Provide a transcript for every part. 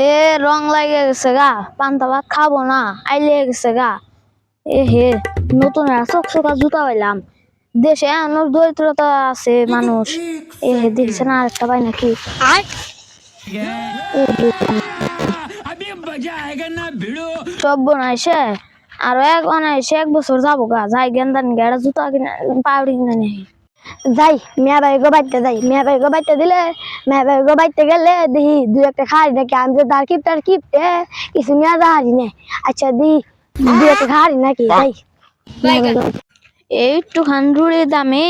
এ রং লাগে গেছে গা, পান্তা ভাত খাবো না, আইলে গেছে গা। এ হে, নতুন চকচকা জুতা পাইলাম। দেশে এমন দরিদ্রতা আছে মানুষ। এ হে, দেখছে না আরেকটা পাই নাকি? সব বানাইছে আর এক বানাইছে, 1 বছর যাবো গা। যাই গেন্দান গেড়া জুতা কিনা পাউডি কিনা নেই। যাই মিয়া ভাই গো বাইতে যাই, মিয়া ভাই গো বাইতে দিলে, মিয়া ভাই গো বাইতে গেলে দেখি দুই একটা খাই নাকি। আমি যে তার কিপটে কিছু নিয়ে যাহারি নে। আচ্ছা দি দুই একটা খাহারি নাকি যাই। এইটু খান রুড়ির দামে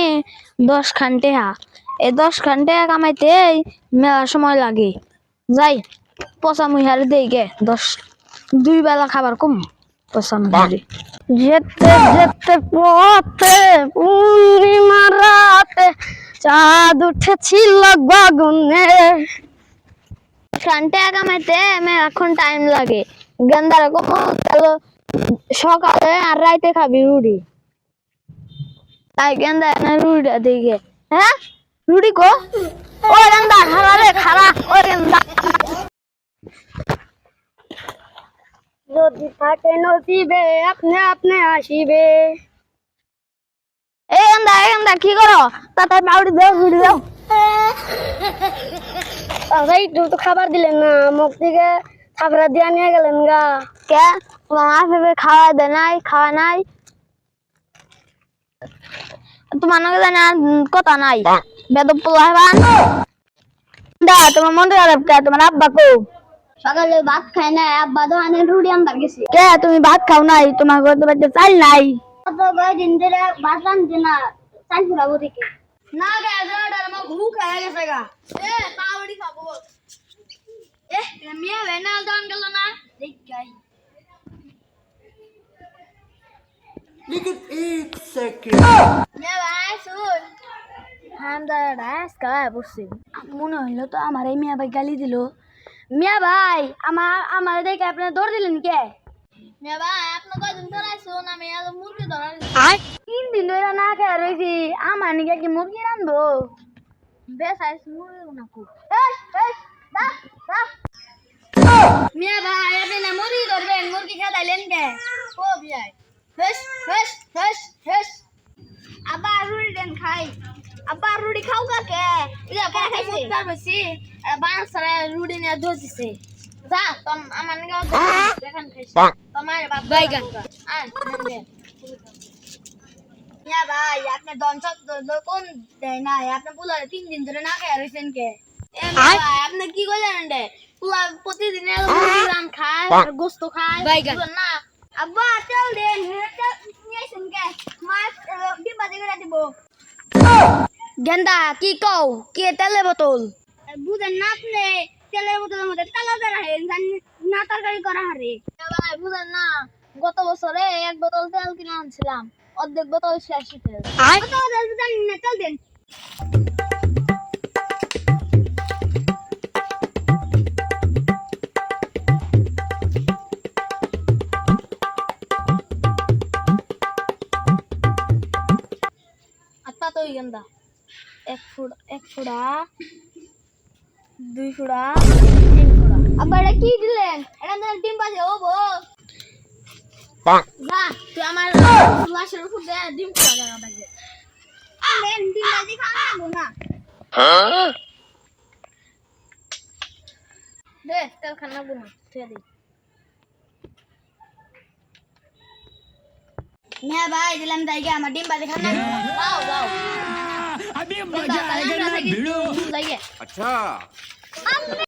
10 খান টেহা। এই 10 খান টেহা কামাইতে মেলা সময় লাগে। যাই পচা মুহারে দেই গে 2 বেলা খাবার কম পচা মুহারে। যেতে যেতে পথে পূর্ণিমা রাতে চাঁদ উঠেছিল গগনে। খানটা কামাইতে এখন টাইম লাগে। গেন্দারে সকালে আর রাইতে খাবি রুড়ি। তাই গেন্দা রুড়িটা দিকে। হ্যাঁ রুড়ি কো ও গেন্দা খারা রে খারা ও গেন্দা। যদি থাকে নসিবে আপনি আপনি আসিবে। এই গেন্দা কি করো? তাতে পাউডি দাও রুড়ি দাও। একটু তো খাবার দিলেন না, মুখ থেকে খাবার দিয়া নিয়ে গেলেন গা। কে তোমার খাওয়া দেয় নাই, খাওয়া নাই তোমার জানি কথা নাই। বেদব পোলা তোমার মন্দির তোমার আব্বা কো সকালে ভাত খাই না, আব্বা দোকানে রুটি আনবার গেছে। কে তুমি ভাত খাও নাই? তোমার ঘর তো বাড়িতে চাল নাই। কয়দিন ধরে ভাত রান্ধছে না, চাল ফুরাবো থেকে না গে আমার ভুক হয়ে গেছে গা। এ পাউডি খাবো। এ মিয়া ভেনাল দান গেল না দেখ গাই। लेकिन 1 सेकंड মিয়া ভাই শুন হামদারা স্কাই বসে মনে হইলো তো আমার এই মিয়া ভাই গালি দিল। মিয়া ভাই আমার দেখে আপনি দৌড় দিলেন কে? মিয়া ভাই আপনি কয়দিন ধরাইছুন, আমি আজ মুরগি ধরাই 3 দিন ধরে না খেয়ে রয়েছি। আমার নিকে কি মুরগি রান্ধবো? বেশ আইস মুরগি না খুব। মিয়া ভাই আপনি না মুরগি ধরবেন, মুরগি খেদাইলেন কে? ও বিয়াই হেস হেস হেস হেস আবার রুড়ি দেন খাই। আবার রুড়ি খাও কাকে? ইয়া কে খাইছে? তার বেশি বানাস সারা রুড়ি নিয়ে ধরছিছে। যা তম আমার নিকে দেখেন খাইছে। তোমার বাপ বাইগা আয় নামবে। মিয়া ভাই আপনি দনসক কোন দেয় না, আপনি পুলারে 3 দিন ধরে না খেয়ে রইছেন কে? এ ভাই আপনি কি কইলেন রে? পুলা প্রতিদিন মুরগি রান খায়, গোশত খায় না। আব্বা তেল দেন, নিয়েছেন কে? মাছ ডিম ভাজি করে দিব। গেন্দা কি কও? কে তেলের বোতল? বুঝেন না আপনি, তেলের বোতলের মধ্যে তালা দেওয়া না তরকারি করা হারে। ভাই বুঝেন না, গত বছরে 1 বোতল তেল কিনে আনছিলাম, অর্ধেক বোতল শেষ তেল। তেল দেন। তো গেন্দা 1 ফুড়া 2 ফুড়া 3 ফুড়া। আবার এটা কি দিলেন? এটা তো ডিম ভাজি হবো। যা তুই আমার লাশের উপর দে ডিম ফুড়া দেওয়া বাজে। আলেন ডিম ভাজি খাবো না। দে তেল খানা গুনা তুই দে। মিয়া ভাই দিলাম জায়গা আমার ডিম ভাজি খানা যাও যাও। अभी मजा आएगा ना भिड़ो। अच्छा